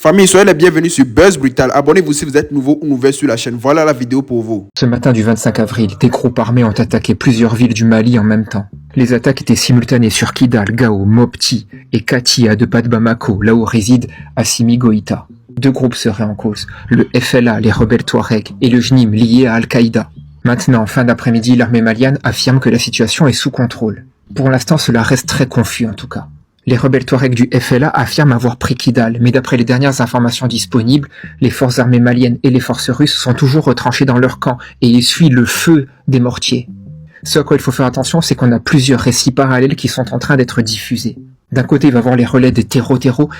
Famille, soyez les bienvenus sur Buzz Brutal. Abonnez-vous si vous êtes nouveau ou nouvelle sur la chaîne. Voilà la vidéo pour vous. Ce matin du 25 avril, des groupes armés ont attaqué plusieurs villes du Mali en même temps. Les attaques étaient simultanées sur Kidal, Gao, Mopti et Kati à 2 pas de Bamako, là où réside Assimi Goïta. 2 groupes seraient en cause, le FLA, les rebelles Touaregs, et le JNIM lié à Al-Qaïda. Maintenant, en fin d'après-midi, l'armée malienne affirme que la situation est sous contrôle. Pour l'instant, cela reste très confus en tout cas. Les rebelles Touaregs du FLA affirment avoir pris Kidal, mais d'après les dernières informations disponibles, les forces armées maliennes et les forces russes sont toujours retranchées dans leur camp et essuient le feu des mortiers. Ce à quoi il faut faire attention, c'est qu'on a plusieurs récits parallèles qui sont en train d'être diffusés. D'un côté, il va y avoir les relais des terreaux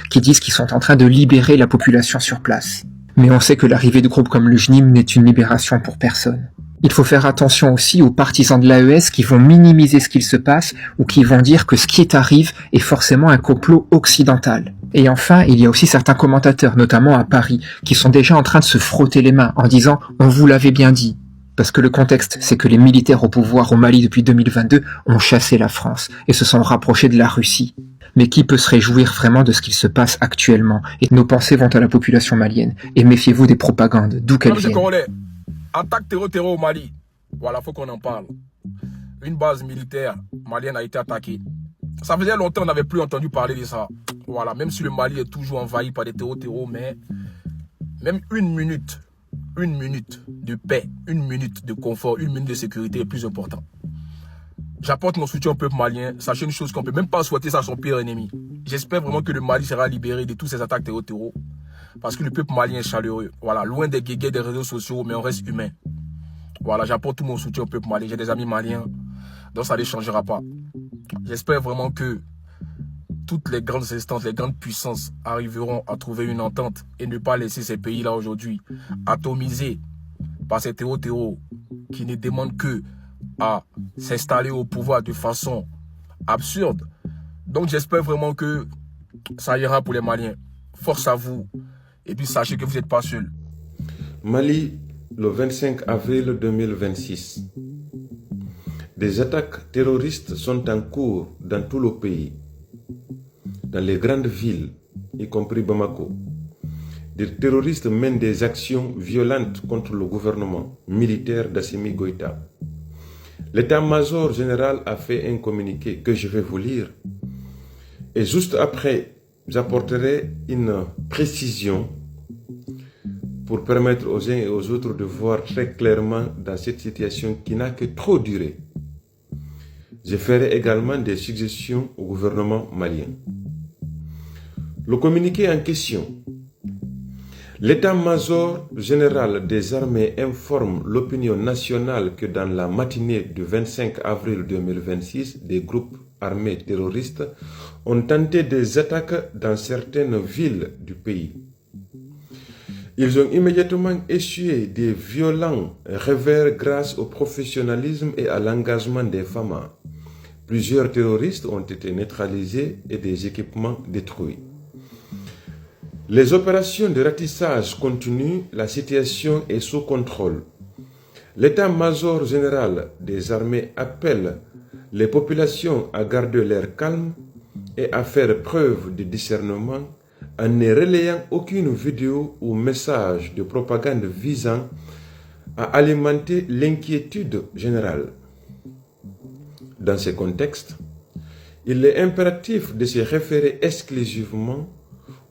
qui disent qu'ils sont en train de libérer la population sur place. Mais on sait que l'arrivée de groupes comme le JNIM n'est une libération pour personne. Il faut faire attention aussi aux partisans de l'AES qui vont minimiser ce qu'il se passe ou qui vont dire que ce qui arrive est forcément un complot occidental. Et enfin, il y a aussi certains commentateurs, notamment à Paris, qui sont déjà en train de se frotter les mains en disant « on vous l'avait bien dit ». Parce que le contexte, c'est que les militaires au pouvoir au Mali depuis 2022 ont chassé la France et se sont rapprochés de la Russie. Mais qui peut se réjouir vraiment de ce qu'il se passe actuellement? Et nos pensées vont à la population malienne. Et méfiez-vous des propagandes, d'où qu'elles viennent. Attaque terreau au Mali. Voilà, faut qu'on en parle. Une base militaire malienne a été attaquée. Ça faisait longtemps qu'on n'avait plus entendu parler de ça. Voilà, même si le Mali est toujours envahi par des terreaux, mais même une minute de paix, une minute de confort, une minute de sécurité est plus important. J'apporte mon soutien au peuple malien. Sachez une chose qu'on ne peut même pas souhaiter ça à son pire ennemi. J'espère vraiment que le Mali sera libéré de toutes ces attaques terreau. Parce que le peuple malien est chaleureux. Voilà, loin des guéguets des réseaux sociaux, mais on reste humain. Voilà, j'apporte tout mon soutien au peuple malien. J'ai des amis maliens, donc ça ne les changera pas. J'espère vraiment que toutes les grandes instances, les grandes puissances arriveront à trouver une entente et ne pas laisser ces pays-là aujourd'hui atomisés par ces terreaux qui ne demandent que à s'installer au pouvoir de façon absurde. Donc j'espère vraiment que ça ira pour les Maliens. Force à vous. Et puis sachez que vous n'êtes pas seul. Mali, le 25 avril 2026. Des attaques terroristes sont en cours dans tout le pays. Dans les grandes villes, y compris Bamako. Des terroristes mènent des actions violentes contre le gouvernement militaire d'Assimi Goïta. L'état-major général a fait un communiqué que je vais vous lire. Et juste après, j'apporterai une précision pour permettre aux uns et aux autres de voir très clairement dans cette situation qui n'a que trop duré. Je ferai également des suggestions au gouvernement malien. Le communiqué en question. L'état-major général des armées informe l'opinion nationale que dans la matinée du 25 avril 2026, des groupes armés terroristes ont tenté des attaques dans certaines villes du pays. Ils ont immédiatement essuyé des violents revers grâce au professionnalisme et à l'engagement des femmes. Plusieurs terroristes ont été neutralisés et des équipements détruits. Les opérations de ratissage continuent, la situation est sous contrôle. L'état-major général des armées appelle les populations à garder l'air calme et à faire preuve de discernement en ne relayant aucune vidéo ou message de propagande visant à alimenter l'inquiétude générale. Dans ce contexte, il est impératif de se référer exclusivement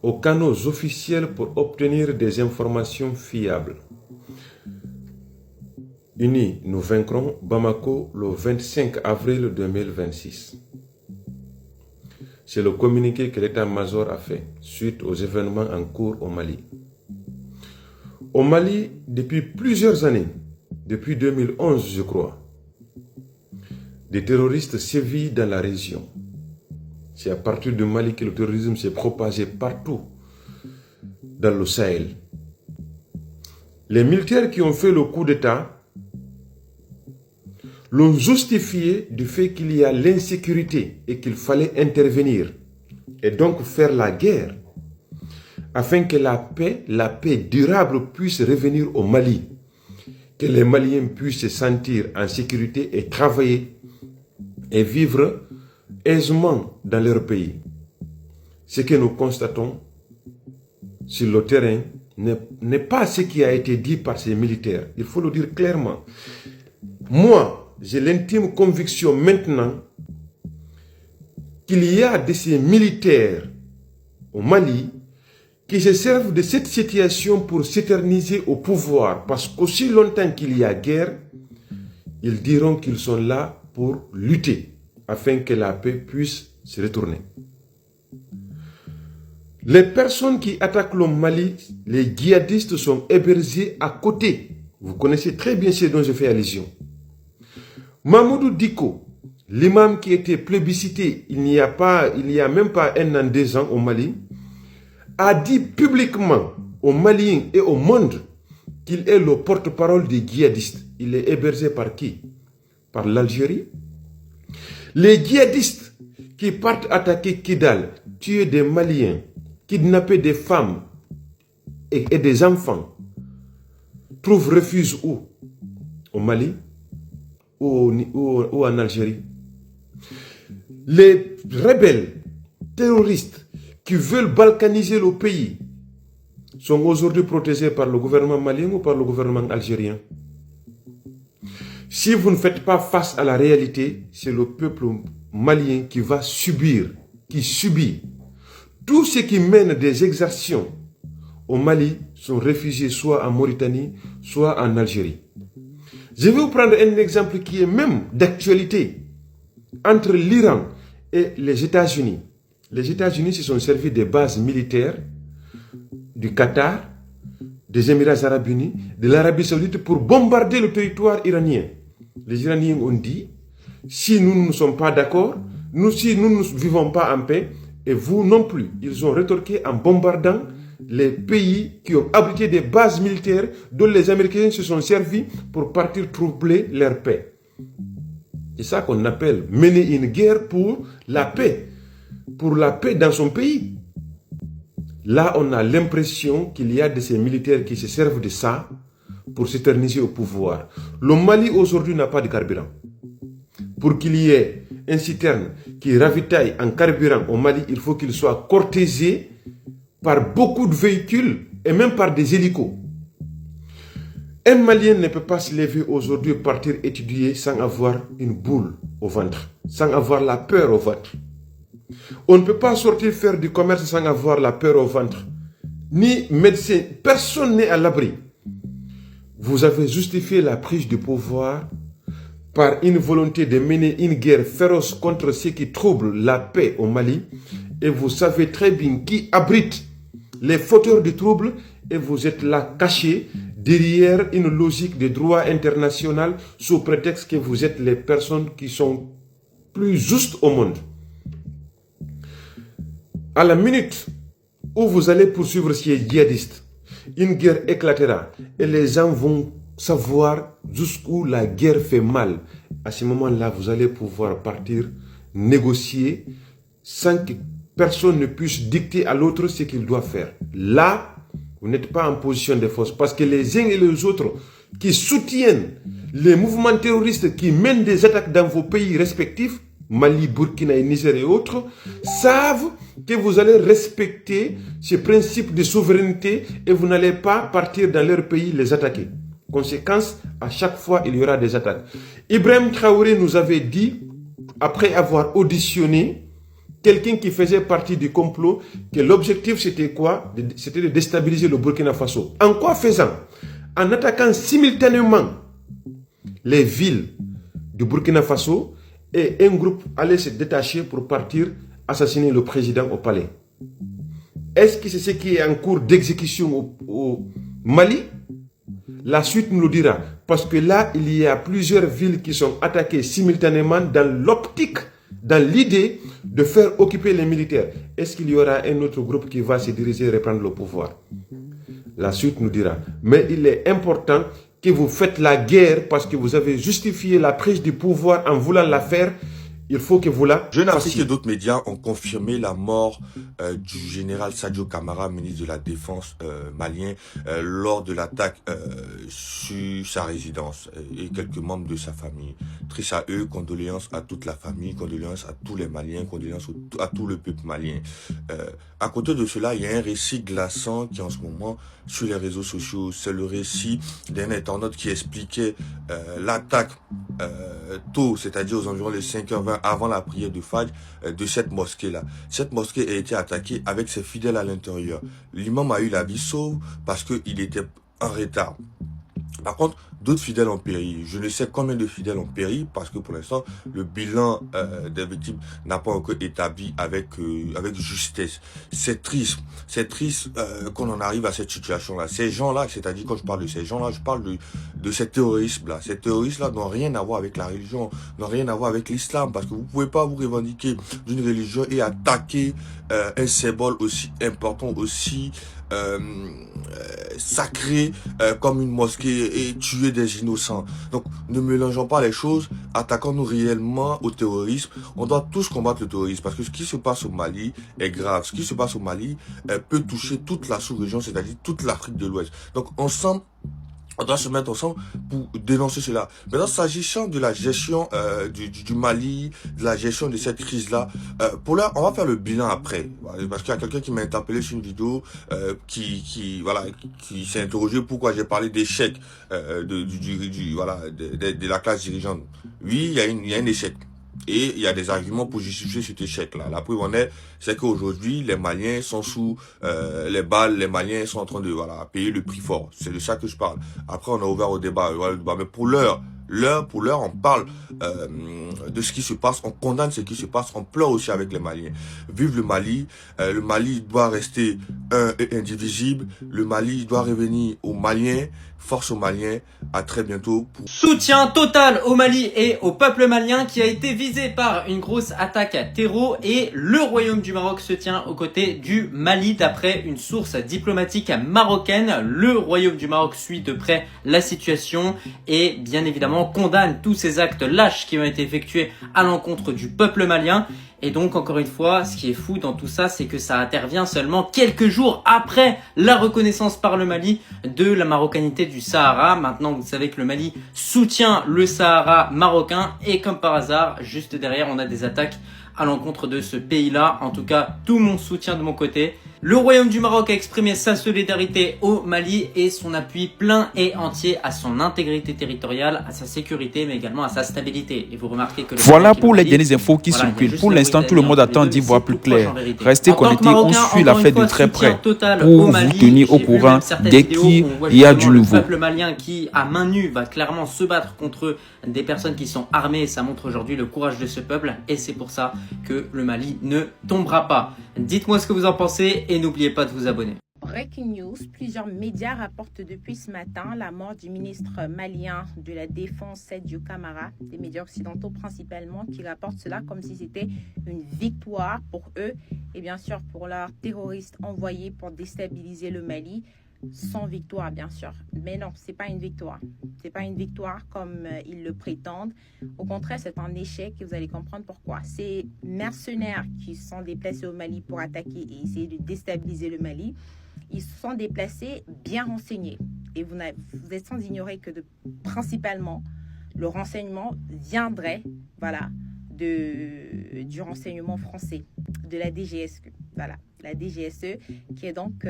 aux canaux officiels pour obtenir des informations fiables. Unis, nous vaincrons Bamako le 25 avril 2026. C'est le communiqué que l'état-major a fait suite aux événements en cours au Mali. Au Mali, depuis plusieurs années, depuis 2011 je crois, des terroristes sévissent dans la région. C'est à partir du Mali que le terrorisme s'est propagé partout dans le Sahel. Les militaires qui ont fait le coup d'État l'ont justifié du fait qu'il y a l'insécurité et qu'il fallait intervenir et donc faire la guerre afin que la paix durable puisse revenir au Mali, que les Maliens puissent se sentir en sécurité et travailler et vivre aisément dans leur pays. Ce que nous constatons, sur le terrain n'est pas ce qui a été dit par ces militaires. Il faut le dire clairement. Moi, j'ai l'intime conviction maintenant qu'il y a de ces militaires au Mali qui se servent de cette situation pour s'éterniser au pouvoir. Parce qu'aussi longtemps qu'il y a guerre, ils diront qu'ils sont là pour lutter afin que la paix puisse se retourner. Les personnes qui attaquent le Mali, les djihadistes sont hébergés à côté. Vous connaissez très bien ce dont je fais allusion. Mamoudou Diko, l'imam qui était plébiscité il n'y a même pas 1 an, 2 ans au Mali, a dit publiquement aux Maliens et au monde qu'il est le porte-parole des djihadistes. Il est hébergé par qui? Par l'Algérie. Les djihadistes qui partent attaquer Kidal, tuer des Maliens, kidnapper des femmes et des enfants, trouvent refuge où? Au Mali ou en Algérie. Les rebelles terroristes qui veulent balkaniser le pays sont aujourd'hui protégés par le gouvernement malien ou par le gouvernement algérien. Si vous ne faites pas face à la réalité, c'est le peuple malien qui va subir, qui subit. Tous ceux qui mènent des exactions au Mali sont réfugiés soit en Mauritanie, soit en Algérie. Je vais vous prendre un exemple qui est même d'actualité entre l'Iran et les États-Unis. Les États-Unis se sont servis des bases militaires du Qatar, des Émirats arabes unis, de l'Arabie saoudite pour bombarder le territoire iranien. Les Iraniens ont dit, si nous ne sommes pas d'accord, si nous ne vivons pas en paix, et vous non plus. Ils ont rétorqué en bombardant les pays qui ont abrité des bases militaires dont les Américains se sont servis pour partir troubler leur paix. C'est ça qu'on appelle mener une guerre pour la paix dans son pays. Là, on a l'impression qu'il y a de ces militaires qui se servent de ça pour s'éterniser au pouvoir. Le Mali aujourd'hui n'a pas de carburant. Pour qu'il y ait un citerne qui ravitaille en carburant au Mali, il faut qu'il soit cortésé par beaucoup de véhicules et même par des hélicos. Un Malien ne peut pas se lever aujourd'hui et partir étudier sans avoir une boule au ventre, sans avoir la peur au ventre. On ne peut pas sortir faire du commerce sans avoir la peur au ventre. Ni médecin, personne n'est à l'abri. Vous avez justifié la prise du pouvoir par une volonté de mener une guerre féroce contre ceux qui troublent la paix au Mali. Et vous savez très bien qui abrite les fauteurs du trouble et vous êtes là cachés derrière une logique de droit international sous prétexte que vous êtes les personnes qui sont plus justes au monde. À la minute où vous allez poursuivre ces djihadistes, une guerre éclatera et les gens vont savoir jusqu'où la guerre fait mal. À ce moment-là, vous allez pouvoir partir négocier sans que personne ne puisse dicter à l'autre ce qu'il doit faire. Là, vous n'êtes pas en position de force parce que les uns et les autres qui soutiennent les mouvements terroristes qui mènent des attaques dans vos pays respectifs, Mali, Burkina et Niger et autres, savent que vous allez respecter ce principe de souveraineté et vous n'allez pas partir dans leur pays les attaquer. Conséquence, à chaque fois, il y aura des attaques. Ibrahim Traoré nous avait dit, après avoir auditionné quelqu'un qui faisait partie du complot, que l'objectif c'était quoi? C'était de déstabiliser le Burkina Faso. En quoi faisant? En attaquant simultanément les villes du Burkina Faso et un groupe allait se détacher pour partir assassiner le président au palais. Est-ce que c'est ce qui est en cours d'exécution au Mali? La suite nous le dira. Parce que là, il y a plusieurs villes qui sont attaquées simultanément dans l'optique, dans l'idée de faire occuper les militaires. Est-ce qu'il y aura un autre groupe qui va se diriger et reprendre le pouvoir? La suite nous dira. Mais il est important que vous faites la guerre parce que vous avez justifié la prise du pouvoir en voulant la faire Il faut que vous la Jeune Afrique fassiez. et d'autres médias ont confirmé la mort du général Sadio Camara, ministre de la Défense malien, lors de l'attaque sur sa résidence et quelques membres de sa famille. Triste à eux, condoléances à toute la famille, condoléances à tous les Maliens, condoléances à tout le peuple malien. À côté de cela, il y a un récit glaçant qui est en ce moment sur les réseaux sociaux. C'est le récit d'un internaute qui expliquait l'attaque tôt, c'est-à-dire aux environs de 5h20 avant la prière de Fajr de cette mosquée-là. Cette mosquée a été attaquée avec ses fidèles à l'intérieur. L'imam a eu la vie sauve parce qu'il était en retard. Par contre, d'autres fidèles ont péri. Je ne sais combien de fidèles ont péri parce que pour l'instant, le bilan des victimes n'a pas encore établi avec justesse. C'est triste qu'on en arrive à cette situation-là. Ces gens-là, c'est-à-dire quand je parle de ces gens-là, je parle de ces terroristes-là. Ces terroristes-là n'ont rien à voir avec la religion, n'ont rien à voir avec l'islam parce que vous pouvez pas vous revendiquer d'une religion et attaquer un symbole aussi important, aussi sacré comme une mosquée et tuer des innocents. Donc ne mélangeons pas les choses, attaquons-nous réellement au terrorisme. On doit tous combattre le terrorisme parce que ce qui se passe au Mali est grave. Ce qui se passe au Mali peut toucher toute la sous-région, c'est-à-dire toute l'Afrique de l'Ouest. Donc ensemble, on doit se mettre ensemble pour dénoncer cela. Maintenant, s'agissant de la gestion du Mali, de la gestion de cette crise-là, pour là, on va faire le bilan après. Parce qu'il y a quelqu'un qui m'a interpellé sur une vidéo qui s'est interrogé pourquoi j'ai parlé d'échec de la classe dirigeante. Oui, il y a un échec. Et il y a des arguments pour justifier cet échec-là. La preuve en est, c'est qu'aujourd'hui, les Maliens sont sous les balles, les Maliens sont en train de payer le prix fort. C'est de ça que je parle. Après, on a ouvert au débat. Mais pour l'heure, on parle de ce qui se passe, on condamne ce qui se passe, on pleure aussi avec les Maliens. Vive le Mali doit rester un et indivisible, le Mali doit revenir aux Maliens, force aux Maliens, à très bientôt. Soutien total au Mali et au peuple malien qui a été visé par une grosse attaque à terreau et le Royaume du Maroc se tient aux côtés du Mali d'après une source diplomatique marocaine. Le Royaume du Maroc suit de près la situation et bien évidemment condamne tous ces actes lâches qui ont été effectués à l'encontre du peuple malien. Et donc, encore une fois, ce qui est fou dans tout ça, c'est que ça intervient seulement quelques jours après la reconnaissance par le Mali de la marocanité du Sahara. Maintenant, vous savez que le Mali soutient le Sahara marocain et comme par hasard, juste derrière, on a des attaques à l'encontre de ce pays-là. En tout cas, tout mon soutien de mon côté. Le Royaume du Maroc a exprimé sa solidarité au Mali et son appui plein et entier à son intégrité territoriale, à sa sécurité, mais également à sa stabilité. Et vous remarquez que voilà pour les dernières infos qui circulent. Pour l'instant, tout le monde attend d'y voir plus clair. Restez connectés, on suit la fête de très près pour vous tenir au courant dès qu'il y a du nouveau. Le peuple malien qui, à main nue, va clairement se battre contre des personnes qui sont armées. Ça montre aujourd'hui le courage de ce peuple et c'est pour ça que le Mali ne tombera pas. Dites-moi ce que vous en pensez et n'oubliez pas de vous abonner. Breaking news, plusieurs médias rapportent depuis ce matin la mort du ministre malien de la Défense, Sadio Camara, des médias occidentaux principalement, qui rapportent cela comme si c'était une victoire pour eux et bien sûr pour leurs terroristes envoyés pour déstabiliser le Mali. Sans victoire, bien sûr. Mais non, c'est pas une victoire. C'est pas une victoire comme ils le prétendent. Au contraire, c'est un échec et vous allez comprendre pourquoi. Ces mercenaires qui se sont déplacés au Mali pour attaquer et essayer de déstabiliser le Mali, ils se sont déplacés bien renseignés. Et vous êtes sans ignorer que principalement, le renseignement viendrait, du renseignement français, de la DGSE. Voilà, la DGSE qui est donc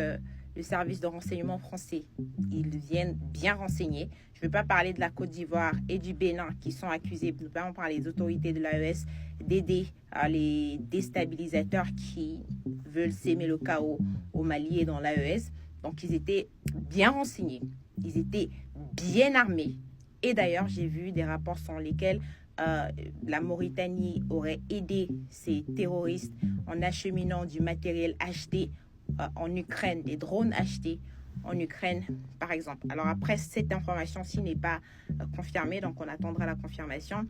le service de renseignement français. Ils viennent bien renseigner. Je ne veux pas parler de la Côte d'Ivoire et du Bénin qui sont accusés, notamment par les autorités de l'AES, d'aider les déstabilisateurs qui veulent s'aimer le chaos au Mali et dans l'AES. Donc, ils étaient bien renseignés. Ils étaient bien armés. Et d'ailleurs, j'ai vu des rapports selon lesquels la Mauritanie aurait aidé ces terroristes en acheminant du matériel acheté en Ukraine, des drones achetés en Ukraine, par exemple. Alors après, cette information-ci n'est pas confirmée, donc on attendra la confirmation.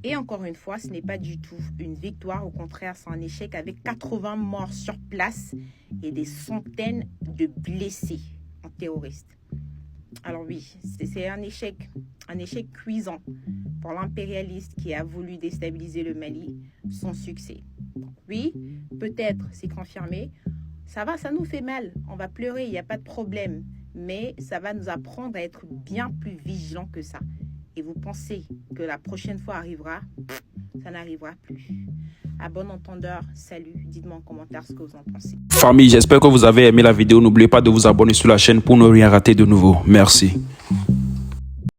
Et encore une fois, ce n'est pas du tout une victoire, au contraire, c'est un échec avec 80 morts sur place et des centaines de blessés en terroristes. Alors oui, c'est un échec cuisant pour l'impérialiste qui a voulu déstabiliser le Mali, son succès. Oui, peut-être, c'est confirmé. Ça nous fait mal, on va pleurer, il n'y a pas de problème. Mais ça va nous apprendre à être bien plus vigilants que ça. Et vous pensez que la prochaine fois arrivera, ça n'arrivera plus. À bon entendeur, salut, dites-moi en commentaire ce que vous en pensez. Famille, j'espère que vous avez aimé la vidéo. N'oubliez pas de vous abonner sur la chaîne pour ne rien rater de nouveau. Merci.